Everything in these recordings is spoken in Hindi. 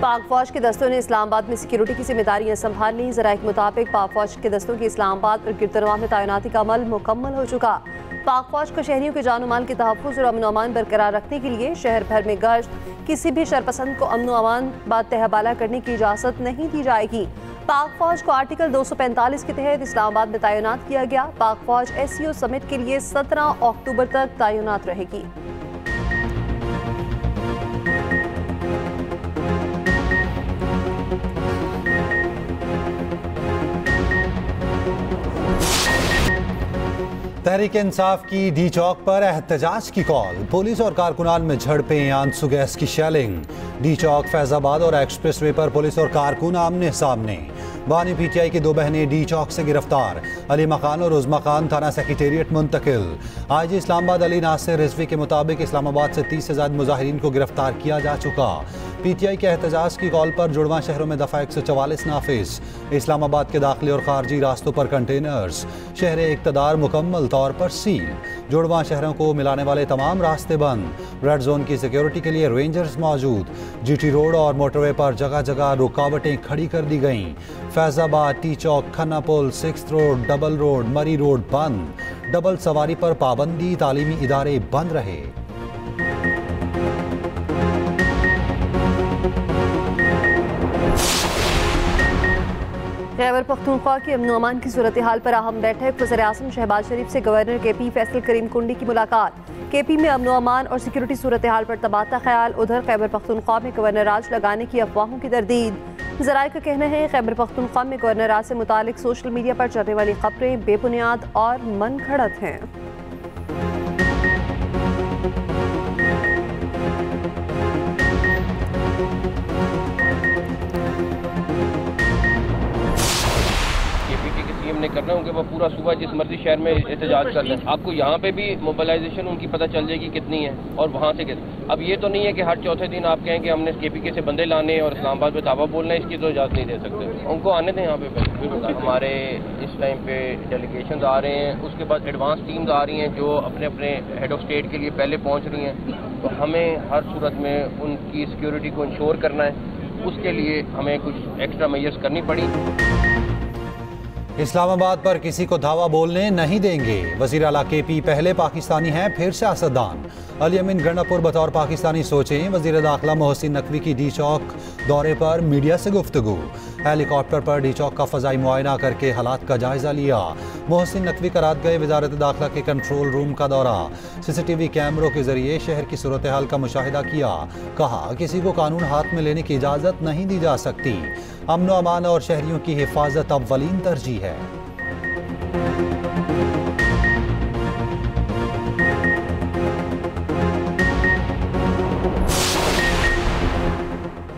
पाक फौज के दस्तों ने इस्लामाबाद में सिक्योरिटी की जिम्मेदारियां संभाल ली। ज़राए के मुताबिक पाक फौज के दस्तों की इस्लामाबाद और गिरदनवाह में तैनाती का अमल मुकम्मल हो चुका। पाक फौज को शहरियों के जान माल के तहफ़्फ़ुज़ और अमन अमान बरकरार रखने के लिए शहर भर में गश्त, किसी भी शरपसंद को अमन अमान बाद तहबाला करने की इजाज़त नहीं दी जाएगी। पाक फौज को आर्टिकल 245 के तहत इस्लामाबाद में तैनात किया गया। पाक फौज SCO समिट के लिए 17 अक्टूबर तक तैनात रहेगी। तहरीक इंसाफ की डी चौक पर एहतजाज की कॉल। पुलिस और कारकुनान में झड़पें, आंसू गैस की शेलिंग। डी चौक, फैजाबाद और एक्सप्रेस वे पर पुलिस और कारकुन आमने सामने। बानी PTI की 2 बहनें डी चौक से गिरफ्तार। अलीमा खान और उज़मा खान थाना सेक्रेटेरिएट मुंतकिल। IG इस्लामाबाद अली नासिर रिजवी के मुताबिक इस्लामाबाद से 30 से ज़ायद मुजाहिरीन को गिरफ्तार किया जा चुका। PTI के एहतजाज की कॉल पर जुड़वा शहरों में दफ़ा 144 नाफिज। इस्लामाबाद के दाखिली और खारजी रास्तों पर कंटेनर्स। शहर इक़्तिदार मुकम्मल तौर पर सील। जुड़वा शहरों को मिलाने वाले तमाम रास्ते बंद। रेड जोन की सिक्योरिटी के लिए रेंजर्स मौजूद। GT रोड और मोटरवे पर जगह जगह रुकावटें खड़ी कर दी गईं। फैजाबाद, टी चौक, खन्ना पुल, 6th रोड, डबल रोड, मरी रोड बंद। डबल सवारी पर पाबंदी, तालीमी इदारे बंद रहे। खैबर पख्तूनख्वा की अमन अमान की सूरत हाल पर अहम बैठक। वज़ीर आज़म शहबाज शरीफ से गवर्नर KP फैसल करीम कुंडी की मुलाकात। KP में अमन अमान और सिक्योरिटी सूरत हाल पर तबादला ख्याल। उधर खैबर पख्तूनख्वा में गवर्नर राज लगाने की अफवाहों की तरदीद। ज़राए का कहना है खैबर पख्तूनख्वा में गवर्नर राज से मुतालिक सोशल मीडिया पर चलने वाली खबरें बेबुनियाद और मन घड़त हैं। ने करना होंगे वो पूरा सुबह जिस मर्जी शहर में एहतजाज कर लें। आपको यहाँ पे भी मोबिलाइजेशन उनकी पता चल जाएगी कितनी है और वहाँ से कितनी। अब ये तो नहीं है कि हर चौथे दिन आप कहें कि हमने KPK से बंदे लाने और इस्लामाबाद में दावा बोलना है, इसकी तो इजाज़त नहीं दे सकते। उनको आने दें यहाँ पे पहले। हमारे इस टाइम पे डेलीगेशन आ रहे हैं, उसके बाद एडवांस टीम्स आ रही हैं जो अपने अपने हेड ऑफ स्टेट के लिए पहले पहुँच रही हैं। तो हमें हर सूरत में उनकी सिक्योरिटी को इंश्योर करना है, उसके लिए हमें कुछ एक्स्ट्रा मेजर्स करनी पड़ी। इस्लामाबाद पर किसी को धावा बोलने नहीं देंगे। वज़ीर आला KP पहले पाकिस्तानी हैं फिर सियासतदान। अली अमीन गंडापुर बतौर पाकिस्तानी सोचें। वज़ीर दाखिला मोहसिन नकवी की डी चौक दौरे पर मीडिया से गुफ्तगू। हेलीकॉप्टर पर डी चौक का फ़ज़ाई मुआयना करके हालात का जायज़ा लिया। मोहसिन नकवी का रात गए वज़ारत दाखिला के कंट्रोल रूम का दौरा। CCTV कैमरों के जरिए शहर की सूरत हाल का मुशाहिदा किया। कहा किसी को कानून हाथ में लेने की इजाज़त नहीं दी जा सकती। अमन अमान और शहरियों की हिफाजत अव्वलीन तरजीह है।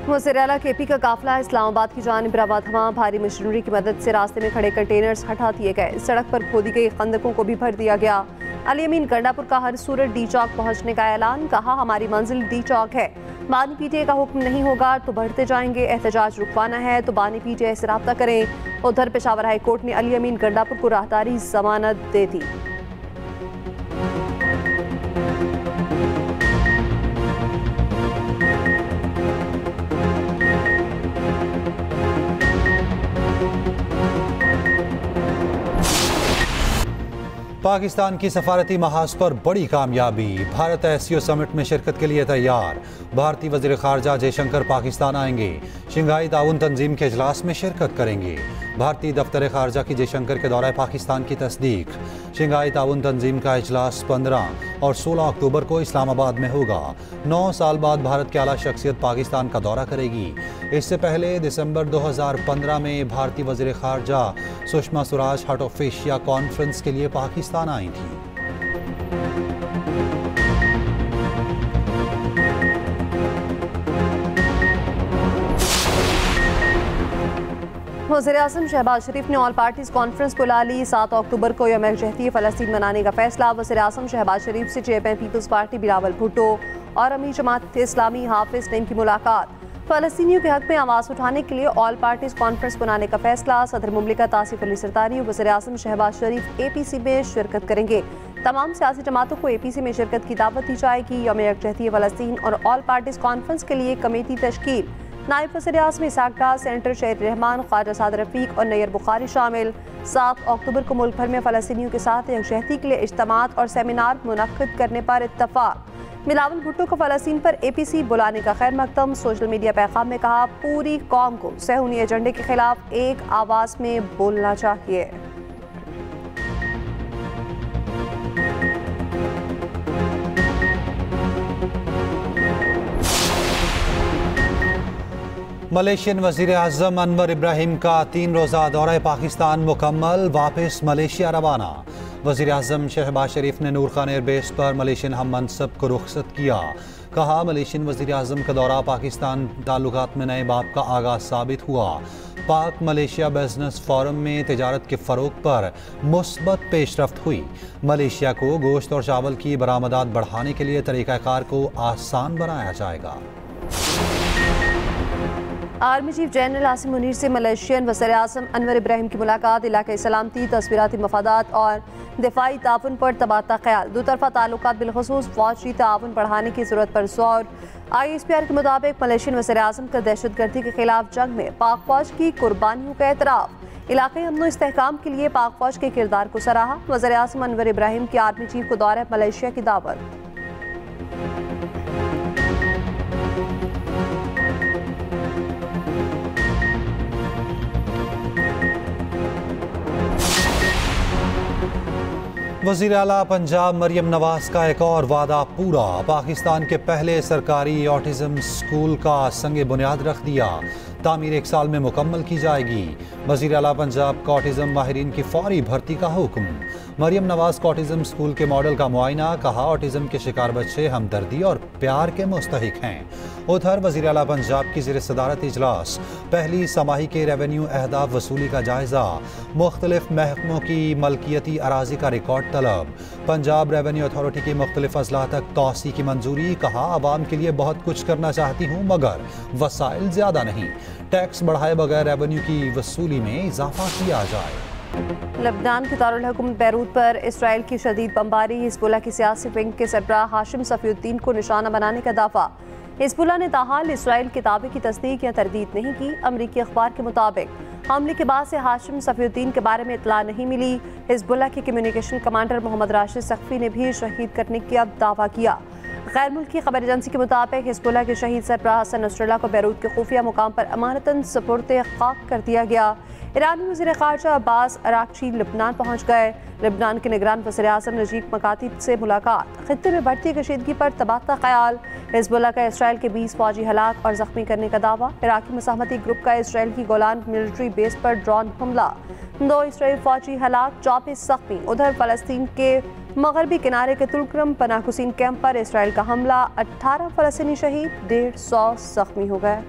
वज़ीर आला KP का काफिला इस्लामाबाद की जानिब रवा थमा। भारी मशीनरी की मदद से रास्ते में खड़े कंटेनर्स हटा दिए गए। सड़क पर खोदी गई खंदकों को भी भर दिया गया। अली अमीन गंडापुर का हर सूरत डी चौक पहुंचने का ऐलान। कहा हमारी मंजिल डी चौक है। बानी PTI का हुक्म नहीं होगा तो बढ़ते जाएंगे। एहतजाज रुकवाना है तो बानी PTI से रब्ता करें। उधर पेशावर हाई कोर्ट ने अली अमीन गंडापुर को राहदारी जमानत दे दी। पाकिस्तान की सफारती महाज पर बड़ी कामयाबी। भारत SCO समिट में शिरकत के लिए तैयार। भारतीय वज़ीर ख़ारजा जयशंकर पाकिस्तान आएंगे। शंघाई ताउन तंजीम के इजलास में शिरकत करेंगे। भारतीय दफ्तर ख़ारजा की जयशंकर के दौरे पाकिस्तान की तस्दीक। शंघाई ताउन तंजीम का इजलास 15 और 16 अक्टूबर को इस्लामाबाद में होगा। 9 साल बाद भारत की आला शख्सियत पाकिस्तान का दौरा करेगी। इससे पहले दिसंबर 2015 में भारतीय वज़ीर ख़ारजा Sushma Swaraj heart of Asia conference के लिए पाकिस्तान आई थी। वज़ीर आज़म शहबाज शरीफ ने ऑल पार्टीज़ कॉन्फ्रेंस बुला ली। 7 अक्टूबर को यौम यकजहती फ़लस्तीन मनाने का फैसला। वज़ीर आज़म शहबाज शरीफ से चेयरमैन पीपल्स पार्टी बिलावल भुट्टो और अमीर जमात इस्लामी हाफिज नईम की मुलाकात। फ़लस्तीनियों के हक में आवाज़ उठाने के लिए ऑल पार्टीज़ कॉन्फ्रेंस बनाने का फैसला। सदर मुमलिकत आसिफ अली सरदारी और वज़ीर आज़म शहबाज शरीफ APC में शिरकत करेंगे। तमाम सियासी जमातों को APC में शिरकत की दावत दी जाएगी। यौम यकजहती फ़लस्तीन और ऑल पार्टीज़ कॉन्फ्रेंस के लिए कमेटी तश्कील। नायब वज़ीर-ए-आज़म इसाक डार, सेनेटर शहीद रहमान, ख्वाजा साद रफीक और नैयर बुखारी शामिल। 7 अक्टूबर को मुल्क भर में फ़लस्तीनियों के साथ यकजहती के लिए इज्तिमात और सेमिनार मुनक्किद करने पर इत्तफाक। बिलावल भुट्टो को फ़लस्तीन पर APC बुलाने का खैर मकदम। सोशल मीडिया पैगाम में कहा, पूरी कौम को सहूनी एजेंडे के खिलाफ एक आवाज़ में बोलना चाहिए। मलेशियन वज़ीर आज़म अनवर इब्राहिम का 3 रोज़ा दौरा पाकिस्तान मुकम्मल, वापस मलेशिया रवाना। वज़ीर आज़म शहबाज शरीफ ने नूर खान एयरबेस पर मलेशियन हम मनसब को रुखसत किया। कहा, मलेशियन वज़ीर आज़म का दौरा पाकिस्तान ताल्लुकात में नए बाब का आगाज़ साबित हुआ। पाक मलेशिया बिजनेस फोरम में तिजारत के फ़रोग पर मुस्बत पेशरफ्त हुई। मलेशिया को गोश्त और चावल की बरामदात बढ़ाने के लिए तरीक़ाकार को आसान बनाया जाएगा। Army chief general Asim Munir से मलेशियन वज़ीर आज़म अनवर इब्राहिम की मुलाकात। इलाक़ाई सलामती, तस्वीराती मफादात और दिफाई ताउन पर तबादला ख्याल। दोतरफा ताल्लुकात बिलखुसूस फ़ौजी ताउन बढ़ाने की ज़रूरत पर जोर। ISPR के मुताबिक मलेशियन वज़ीर आज़म का दहशतगर्दी के खिलाफ जंग में पाक फ़ौज की कुर्बानियों का एतराफ़। इलाक़ाई अमन व इस्तेहकाम के लिए पाक फ़ौज के किरदार को सराहा। वज़ीर आज़म अनवर इब्राहिम की आर्मी चीफ को दौरे मलेशिया की दावत। वज़ीर आला पंजाब मरियम नवाज का एक और वादा पूरा। पाकिस्तान के पहले सरकारी ऑटिज़म स्कूल का संग बुनियाद रख दिया। तामीर 1 साल में मुकम्मल की जाएगी। वज़ीर आला पंजाब का ऑटिज़म माहिरीन की फौरी भर्ती का हुक्म। मरियम नवाज का ऑटिज़म स्कूल के मॉडल का मुआयना। कहा, ऑटिज़म के शिकार बच्चे हमदर्दी और प्यार के मुस्तहिक हैं। उधर वज़ीर आला पंजाब की ज़ेर सदारत इजलास, पहली समाही के रेवेन्यू अहदाफ वसूली का जायज़ा। मुख्तलिफ महकमों की मलकियती अराजी का रिकॉर्ड तलब। पंजाब रेवेन्यू अथॉरिटी की मुख्तलिफ अजला तक तोसी की मंजूरी। कहा, आवाम के लिए बहुत कुछ करना चाहती हूँ मगर वसाइल ज़्यादा नहीं। टैक्स बढ़ाए बगैर रेवेन्यू की वसूली में इजाफा किया जाए। लबनान के दारुल हुकूमत बैरूत पर इसराइल की शदीद बमबारी। हिजबुल्लाह की सियासी विंग के सरबराह हाशिम सफीउद्दीन को निशाना बनाने का दावा। हिजबुल्लाह ने ताहाल इसराइल के दावे की तस्दीक या तरदीद नहीं की। अमरीकी अखबार के मुताबिक हमले के बाद से हाशिम सफीउद्दीन के बारे में इतला नहीं मिली। हिजबुल्लाह के कम्युनिकेशन कमांडर मोहम्मद राशिद सख्फी ने भी शहीद करने का दावा किया। गैर मुल्की खबर एजेंसी के मुताबिक हिजबुल्लाह के शहीद सरबराह हसन नसरुल्लाह को बैरूत के खुफिया मुकाम पर अमानतन सुपुर्द खाक कर दिया गया। ईरानी वज़ीर ख़ारजा अब्बास अराक्ची लबनान पहुँच गए। लबनान के निगरान वज़ीर आज़म नजीब मकातिब से मुलाकात। खित्ते में बढ़ती कशीदगी पर तबादला ख्याल। हिजबुल्लाह का इसराइल के 20 फौजी हलाक और ज़ख्मी करने का दावा। इराकी मसाहमती ग्रुप का इसराइल की गोलान मिलिट्री बेस पर ड्रोन हमला। 2 इसराइल फौजी हलाक, 24 ज़ख्मी। उधर फ़लस्तीन के मगरबी किनारे के तुलक्रम पनाहकुसीन कैंप पर इसराइल का हमला। 18 फ़लस्तीनी शहीद, 150 ज़ख्मी हो गए।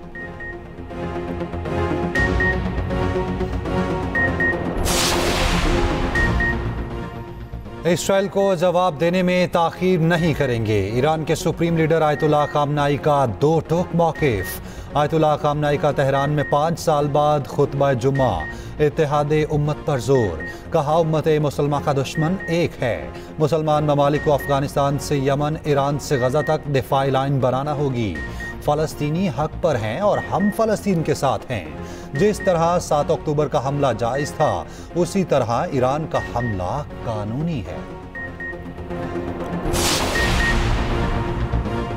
इसराइल को जवाब देने में ताख़ीर नहीं करेंगे। ईरान के सुप्रीम लीडर आयतुल्लाह खामनाई का 2 टोक मौक़िफ़। आयतुल्लाह खामनाई का तेहरान में 5 साल बाद खुतबा जुम्मा। इत्तेहादे उम्मत पर जोर। कहा, उम्मत मुसलमा का दुश्मन एक है। मुसलमान ममालिक को अफ़गानिस्तान से यमन, ईरान से गज़ा तक दिफाई लाइन बनाना होगी। फ़लस्तीनी हक पर हैं और हम फ़लस्तीन के साथ हैं। जिस तरह 7 अक्टूबर का हमला जायज़ था, उसी तरह ईरान का हमला कानूनी है।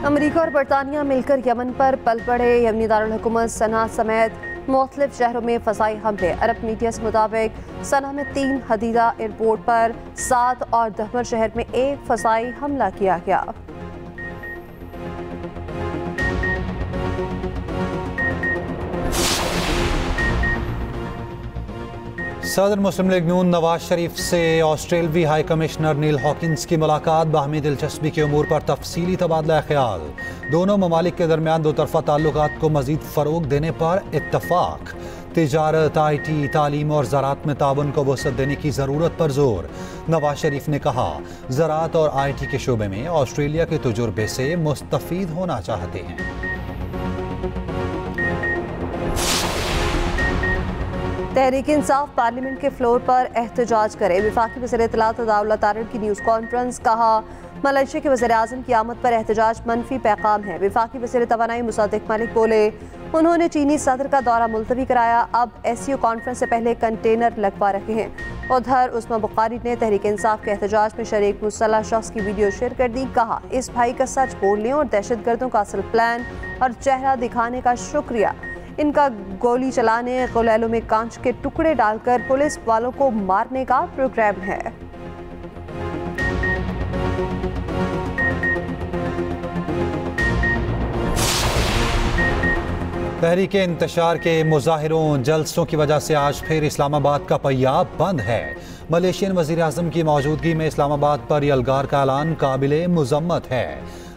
अमेरिका और बरतानिया मिलकर यमन पर पल पड़े। यमनी दारुल हुकूमत सना समेत मुख्तलिफ शहरों में फ़ज़ाई हमले। अरब मीडिया के मुताबिक सना में 3 हदीदा एयरपोर्ट पर, 7 और दहमर शहर में 1 फ़ज़ाई हमला किया गया। सदर मुस्लिम लीग नून नवाज शरीफ से ऑस्ट्रेलवी हाई कमिश्नर नील हॉकिंस की मुलाकात। बाहमी दिलचस्पी के उमूर पर तफसीली तबादला ख्याल। दोनों ममालिक के दरमियान दोतरफा ताल्लुकात को मजीद फ़रोग देने पर इत्तफाक। तिजारत, IT, तालीम और ज़राअत में ताउन को वसअत देने की ज़रूरत पर जोर। नवाज शरीफ ने कहा, ज़राअत और IT के शोबे में ऑस्ट्रेलिया के तजुर्बे से मुस्तफ़ीद होना चाहते हैं। तहरीक इंसाफ पार्लियामेंट के फ्लोर पर एहतजाज करे। वफाकी वज़ीर इत्तलात अदाउल्ला तारड़ की न्यूज़ कॉन्फ्रेंस। कहा, मलेशिया के वज़ीर आज़म की आमद पर एहतजाज मनफी पैगाम है। वफाकी वज़ीर तवानाई मुसद्दिक मलिक बोले, उन्होंने चीनी सदर का दौरा मुलतवी कराया। अब SCO कॉन्फ्रेंस से पहले कंटेनर लगवा रखे हैं। उधर उस्मा बुखारी ने तहरीक इंसाफ के एहतजाज में शरीक मुसल्लह शख्स की वीडियो शेयर कर दी। कहा, इस भाई का सच बोलने और दहशतगर्दों का असल प्लान और चेहरा दिखाने का शुक्रिया। इनका गोली चलाने, गुलेलों में कांच के टुकड़े डालकर पुलिस वालों को मारने का प्रोग्राम है। तहरीक इंतशार के मुजाहिरों जलसों की वजह से आज फिर इस्लामाबाद का पहिया बंद है। मलेशियन वज़ीर आज़म की मौजूदगी में इस्लामाबाद पर यलगार का ऐलान काबिले मुज़म्मत है।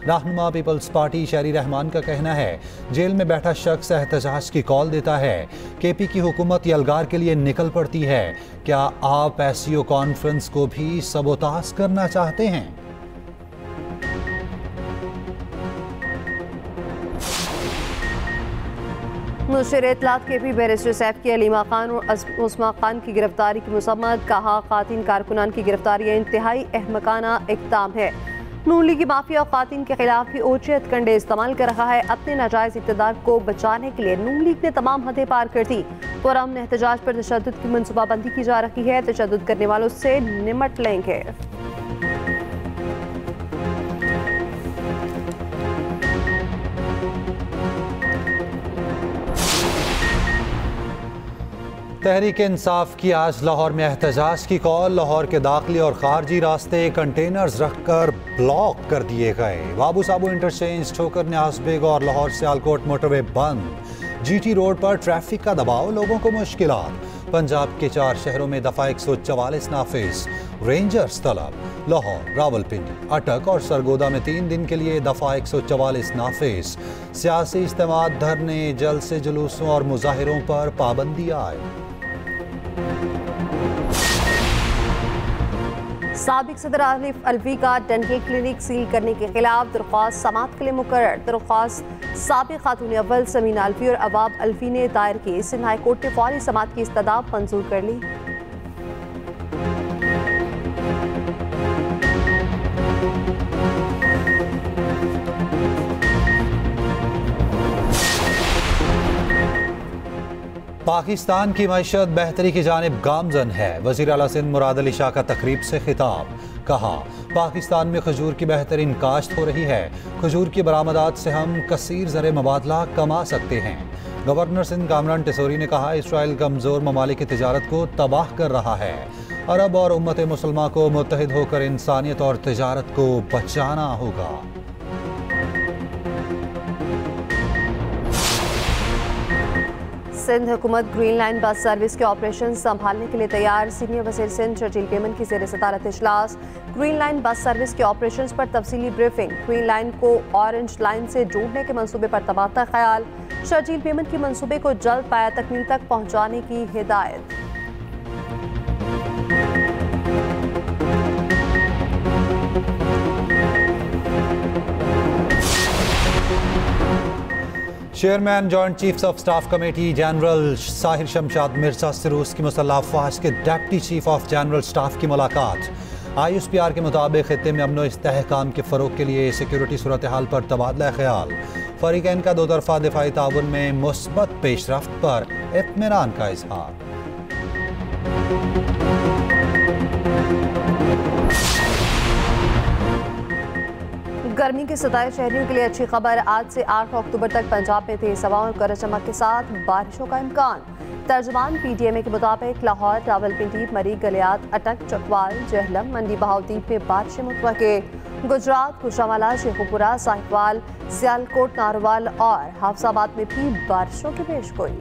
रहनुमा पीपल्स पार्टी शहरी रहमान का कहना है, जेल में बैठा शख्स एहतजाज की कॉल देता है। KP की हुकूमत यलगार के लिए निकल पड़ती है। क्या आप SCO कॉन्फ्रेंस को भी सबोताज करना चाहते हैं? मुशीर इत्तलात KP बैरिस्टर सैफ की अलीमा खान और उस्मा खान की गिरफ्तारी की मुसम्मत। कहा, खातिन कारकुनान की गिरफ्तारी इंतहाई अहमकाना इक़दाम है। नून लीगी माफिया और खातिन के खिलाफ भी ओछे हथकंडे इस्तेमाल कर रहा है। अपने नाजायज इक़्तिदार को बचाने के लिए नून लीग ने तमाम हदें पार कर दी। पुरअमन एहतजाज पर तशद्दुद की मनसूबाबंदी की जा रही है। तशद्दुद करने वालों से निमट लेंगे। तहरीक इंसाफ की आज लाहौर में एहतजाज की कॉल। लाहौर के दाखिली और खारजी रास्ते कंटेनर्स रखकर ब्लॉक कर दिए गए। बाबू साबू इंटरचेंज, ठोकर न्यासबेग और लाहौर सियालकोट मोटरवे बंद। GT रोड पर ट्रैफिक का दबाव, लोगों को मुश्किलात। पंजाब के 4 शहरों में दफा 144 नाफिज। रेंजर्स तलब। लाहौर, रावलपिंडी, अटक और सरगोदा में 3 दिन के लिए दफा 144 नाफिज। सियासी इज्तिमात, धरने, जलसे जुलूसों और मुजाहिरों पर पाबंदी आए। साबिक सदर आरिफ अलवी का डेंटल क्लिनिक सील करने के खिलाफ दरख्वास्त समाअत के लिए मुकर्रर। दरख्वास्त साबिक खातून अव्वल समीना अलवी और अवाब अलवी ने दायर की। सिंध हाई कोर्ट ने फौरी समाअत की इस्तदा मंजूर कर ली। पाकिस्तान की मईशत बेहतरी की जानिब गामजन है। वज़ीर आला सिंध मुराद अली शाह का तकरीब से खिताब। कहा, पाकिस्तान में खजूर की बेहतरीन काश्त हो रही है। खजूर की बरामदात से हम कसीर ज़र मुबादला कमा सकते हैं। गवर्नर सिंध कामरान टिसोरी ने कहा, इसराइल कमज़ोर ममालिक की तिजारत को तबाह कर रहा है। अरब और उम्मत मुसलमा को मुत्तहिद होकर इंसानियत और तिजारत को बचाना होगा। सिंध हुकूमत ग्रीन लाइन बस सर्विस के ऑपरेशन संभालने के लिए तैयार। सीनियर वज़ीर सिंध शर्जील पेमन की ज़ेर सदारत इजलास। ग्रीन लाइन बस सर्विस के ऑपरेशन पर तफसीली ब्रीफिंग। ग्रीन लाइन को ऑरेंज लाइन से जोड़ने के मंसूबे पर तबादला ख्याल। शर्जील पेमन की मंसूबे को जल्द पाया तकमील तक पहुँचाने की हिदायत। Chairman joint chiefs of staff committee general Sahir Shamshad Mirza से रूस की मुसल्लह अफवाज के deputy chief of general staff की मुलाकात। ISPR के मुताबिक खित्ते में अमन इस्तेहकाम के फ़रोग के लिए सिक्योरिटी सूरत हाल पर तबादला ख्याल। फरीकैन का 2 तरफ़ा दिफाई ताउन में मुस्बत पेशरफ्त पर इत्मीनान का इजहार। गर्मी के सताए शहरियों के लिए अच्छी खबर। आज से 8 अक्टूबर तक पंजाब में तेज हवाओं और गरज चमक के साथ बारिशों का इम्कान। तर्जमान PTMA के मुताबिक लाहौर, रावलपिंडी, मरी, गलियात, अटक, चकवाल, जहलम, मंडी बहाउद्दीन में बारिशें मुतवक्के। गुजरात, खुशामला, शेखुपुरा, साहिवाल, सियालकोट, नारवाल और हाफसाबाद में भी बारिशों की पेशगोई।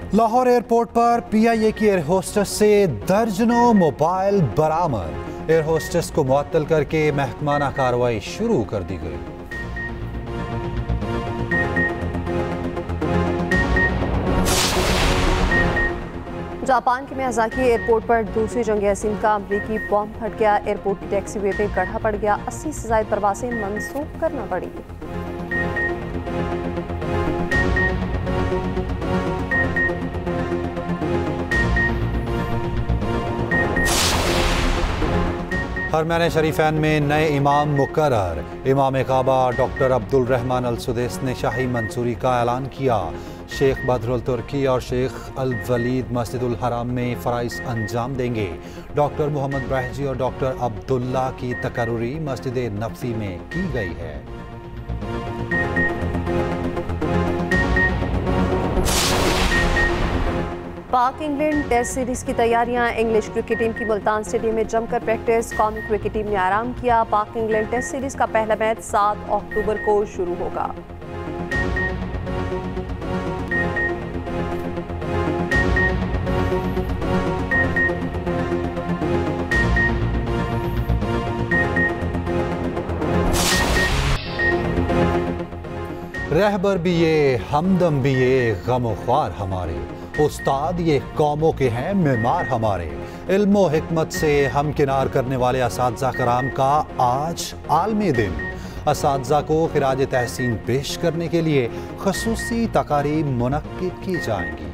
लाहौर एयरपोर्ट पर PIA की एयर होस्टेस से दर्जनों मोबाइल बरामद। एयर होस्टेस को मुअत्तल करके महकमाना कार्रवाई शुरू कर दी गई। जापान के मियाज़ाकी एयरपोर्ट पर दूसरी जंग अज़ीम का अमरीकी बॉम्ब फट गया। एयरपोर्ट की टैक्सीवे पे गड्ढा पड़ गया। 80 से ज़ायद परवासें मंसूख करना पड़ी। हरमैन शरीफैन में नए इमाम मुकर्रर। इमाम काबा डॉक्टर अब्दुल रहमान अल सुदैस ने शाही मंसूरी का ऐलान किया। शेख बदरुल तुर्की और शेख अल वलीद मस्जिदुल हराम में फ़राइज़ अंजाम देंगे। डॉक्टर मोहम्मद बहजी और डॉक्टर अब्दुल्ला की तकर्रुरी मस्जिद नबवी में की गई है। पाक इंग्लैंड टेस्ट सीरीज की तैयारियां। इंग्लिश क्रिकेट टीम की मुल्तान स्टेडियम में जमकर प्रैक्टिस। कौमी क्रिकेट टीम ने आराम किया। पाक इंग्लैंड टेस्ट सीरीज का पहला मैच 7 अक्टूबर को शुरू होगा। रहबर भी ये, हमदम भी ये, गम ख्वार हमारे। उस्ताद ये कौमों के हैं, मेमार हमारे। इल्म व हिकमत से हम किनार करने वाले असातिज़ा कराम का आज आलमी दिन। असातिज़ा को खिराज तहसीन पेश करने के लिए खसूसी तकारीब मुनक्किद की जाएंगी।